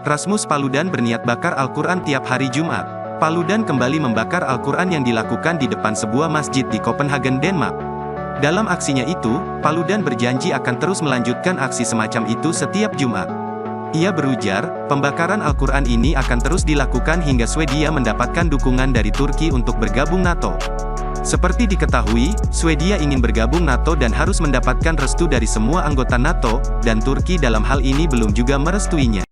Rasmus Paludan berniat bakar Al-Quran tiap hari Jumat. Paludan kembali membakar Al-Quran yang dilakukan di depan sebuah masjid di Copenhagen, Denmark. Dalam aksinya itu, Paludan berjanji akan terus melanjutkan aksi semacam itu setiap Jumat. Ia berujar, pembakaran Al-Quran ini akan terus dilakukan hingga Swedia mendapatkan dukungan dari Turki untuk bergabung NATO. Seperti diketahui, Swedia ingin bergabung NATO dan harus mendapatkan restu dari semua anggota NATO, dan Turki dalam hal ini belum juga merestuinya.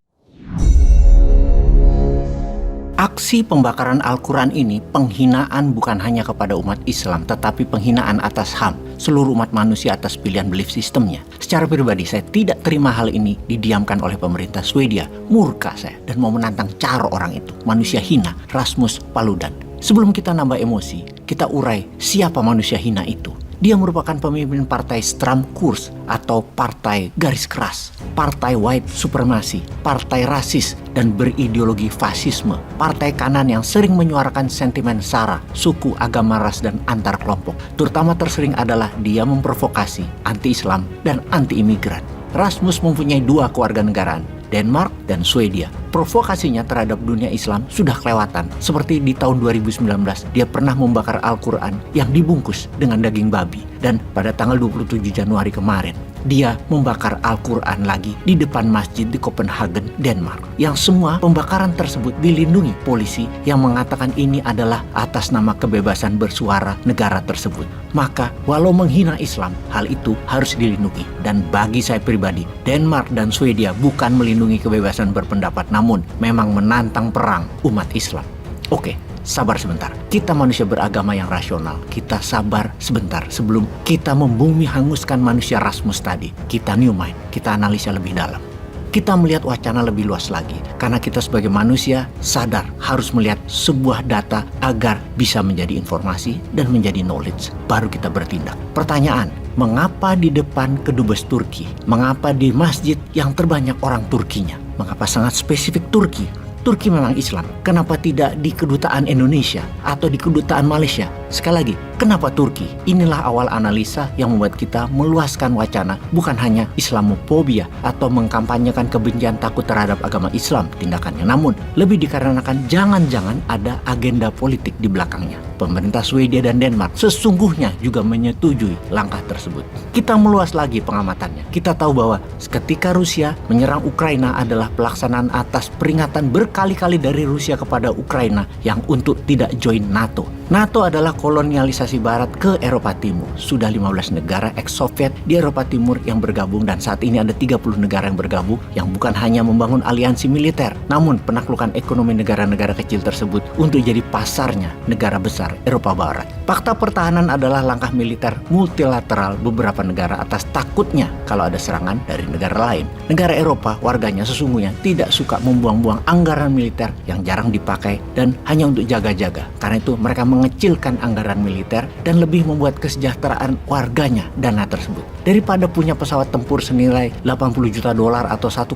Aksi pembakaran Al-Quran ini penghinaan bukan hanya kepada umat Islam, tetapi penghinaan atas HAM, seluruh umat manusia atas pilihan belief sistemnya. Secara pribadi, saya tidak terima hal ini didiamkan oleh pemerintah Swedia. Murka saya dan mau menantang cara orang itu, manusia hina, Rasmus Paludan. Sebelum kita nambah emosi, kita urai siapa manusia hina itu. Dia merupakan pemimpin partai Stramkurs atau partai garis keras, partai white supremacy, partai rasis dan berideologi fasisme, partai kanan yang sering menyuarakan sentimen SARA, suku, agama, ras, dan antar kelompok. Terutama tersering adalah dia memprovokasi anti-Islam dan anti-imigran. Rasmus mempunyai dua kewarganegaraan, Denmark dan Swedia. Provokasinya terhadap dunia Islam sudah kelewatan. Seperti di tahun 2019, dia pernah membakar Al-Quran yang dibungkus dengan daging babi. Dan pada tanggal 27 Januari kemarin, dia membakar Al-Quran lagi di depan masjid di Copenhagen, Denmark. Yang semua pembakaran tersebut dilindungi polisi yang mengatakan ini adalah atas nama kebebasan bersuara negara tersebut. Maka, walau menghina Islam, hal itu harus dilindungi. Dan bagi saya pribadi, Denmark dan Swedia bukan melindungi kebebasan berpendapat, namun memang menantang perang umat Islam. Oke, sabar sebentar. Kita manusia beragama yang rasional. Kita sabar sebentar sebelum kita membumi hanguskan manusia Rasmus tadi. Kita new mind, kita analisa lebih dalam. Kita melihat wacana lebih luas lagi. Karena kita sebagai manusia sadar harus melihat sebuah data agar bisa menjadi informasi dan menjadi knowledge. Baru kita bertindak. Pertanyaan, mengapa di depan kedubes Turki? Mengapa di masjid yang terbanyak orang Turkinya? Mengapa sangat spesifik Turki? Turki memang Islam. Kenapa tidak di kedutaan Indonesia atau di kedutaan Malaysia? Sekali lagi, kenapa Turki? Inilah awal analisa yang membuat kita meluaskan wacana bukan hanya Islamofobia atau mengkampanyekan kebencian takut terhadap agama Islam tindakannya. Namun, lebih dikarenakan jangan-jangan ada agenda politik di belakangnya. Pemerintah Swedia dan Denmark sesungguhnya juga menyetujui langkah tersebut. Kita meluas lagi pengamatannya. Kita tahu bahwa ketika Rusia menyerang Ukraina adalah pelaksanaan atas peringatan berkali-kali dari Rusia kepada Ukraina yang untuk tidak join NATO. NATO adalah kolonialisasi barat ke Eropa Timur. Sudah 15 negara ex-Soviet di Eropa Timur yang bergabung dan saat ini ada 30 negara yang bergabung yang bukan hanya membangun aliansi militer, namun penaklukan ekonomi negara-negara kecil tersebut untuk jadi pasarnya negara besar Eropa Barat. Fakta pertahanan adalah langkah militer multilateral beberapa negara atas takutnya kalau ada serangan dari negara lain. Negara Eropa warganya sesungguhnya tidak suka membuang-buang anggaran militer yang jarang dipakai dan hanya untuk jaga-jaga. Karena itu mereka mengecilkan anggaran militer dan lebih membuat kesejahteraan warganya dana tersebut. Daripada punya pesawat tempur senilai 80 juta dolar atau 1,1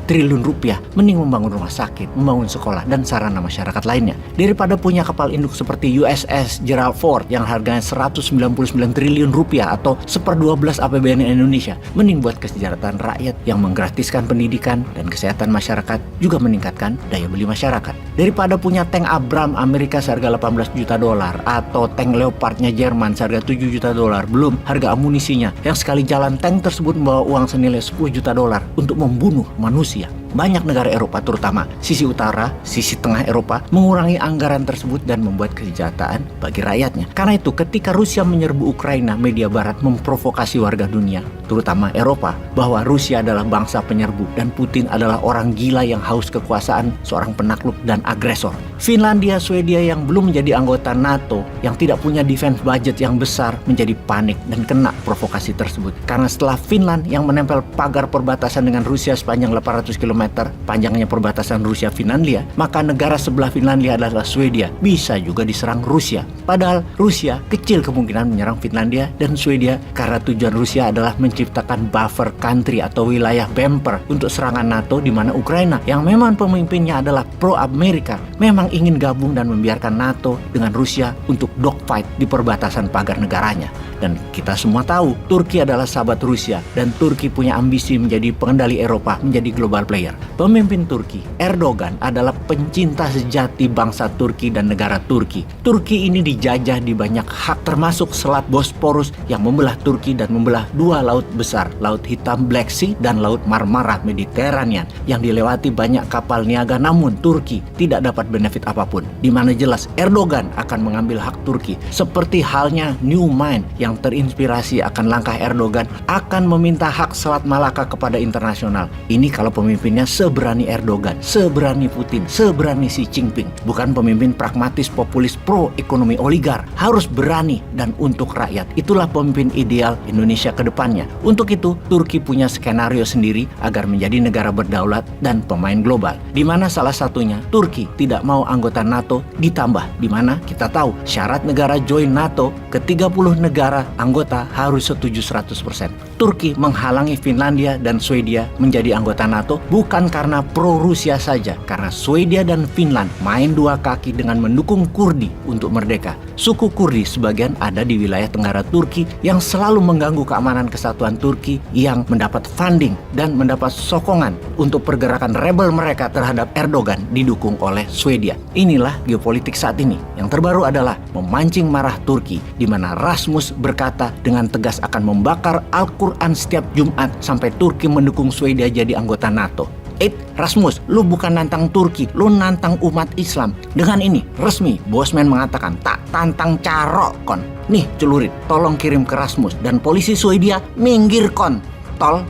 triliun rupiah, mending membangun rumah sakit, membangun sekolah, dan sarana masyarakat lainnya. Daripada punya kapal induk seperti USS Gerald Ford yang harganya 199 triliun rupiah atau 1/12 APBN Indonesia, mending buat kesejahteraan rakyat yang menggratiskan pendidikan dan kesehatan masyarakat, juga meningkatkan daya beli masyarakat. Daripada punya tank Abrams Amerika seharga 18 juta dolar atau tank Leopardnya Jerman seharga 7 juta dolar, belum harga amunisinya yang sekali jalan tank tersebut membawa uang senilai 10 juta dolar untuk membunuh manusia. Banyak negara Eropa, terutama sisi utara, sisi tengah Eropa, mengurangi anggaran tersebut dan membuat kesejahteraan bagi rakyatnya. Karena itu, ketika Rusia menyerbu Ukraina, media barat memprovokasi warga dunia, terutama Eropa, bahwa Rusia adalah bangsa penyerbu dan Putin adalah orang gila yang haus kekuasaan, seorang penakluk dan agresor. Finlandia, Swedia yang belum menjadi anggota NATO, yang tidak punya defense budget yang besar, menjadi panik dan kena provokasi tersebut. Karena setelah Finland yang menempel pagar perbatasan dengan Rusia sepanjang 800 km panjangnya perbatasan Rusia-Finlandia, maka negara sebelah Finlandia adalah Swedia, bisa juga diserang Rusia. Padahal Rusia kecil kemungkinan menyerang Finlandia dan Swedia karena tujuan Rusia adalah menciptakan buffer country atau wilayah bumper untuk serangan NATO, di mana Ukraina yang memang pemimpinnya adalah pro-Amerika memang ingin gabung dan membiarkan NATO dengan Rusia untuk dogfight di perbatasan pagar negaranya. Dan kita semua tahu Turki adalah sahabat Rusia dan Turki punya ambisi menjadi pengendali Eropa, menjadi global player. militer. Pemimpin Turki, Erdogan, adalah pencinta sejati bangsa Turki dan negara Turki. Turki ini dijajah di banyak hak, termasuk Selat Bosporus yang membelah Turki dan membelah dua laut besar, Laut Hitam Black Sea dan Laut Marmara Mediterranean, yang dilewati banyak kapal niaga, namun Turki tidak dapat benefit apapun, di mana jelas Erdogan akan mengambil hak Turki. Seperti halnya New Mind yang terinspirasi akan langkah Erdogan, akan meminta hak Selat Malaka kepada internasional. Ini kalau pemimpinnya seberani Erdogan, seberani Putin, seberani Xi Jinping. Bukan pemimpin pragmatis, populis, pro ekonomi oligar. Harus berani dan untuk rakyat. Itulah pemimpin ideal Indonesia ke depannya. Untuk itu, Turki punya skenario sendiri agar menjadi negara berdaulat dan pemain global. Di mana salah satunya Turki tidak mau anggota NATO ditambah, di mana kita tahu syarat negara join NATO ke 30 negara anggota harus setuju 100%. Turki menghalangi Finlandia dan Swedia menjadi anggota NATO bukan karena pro-Rusia saja, karena Swedia dan Finland main dua kaki dengan mendukung Kurdi untuk merdeka. Suku Kurdi sebagian ada di wilayah tenggara Turki yang selalu mengganggu keamanan kesatuan Turki, yang mendapat funding dan mendapat sokongan untuk pergerakan rebel mereka terhadap Erdogan didukung oleh Swedia. Inilah geopolitik saat ini. Yang terbaru adalah memancing marah Turki, di mana Rasmus berkata dengan tegas akan membakar Al-Quran setiap Jumat sampai Turki mendukung Swedia jadi anggota NATO. Rasmus, lu bukan nantang Turki, lu nantang umat Islam. Dengan ini, resmi Bosman mengatakan tak tantang caro kon. Nih celurit, tolong kirim ke Rasmus dan polisi Swedia minggir kon. Tol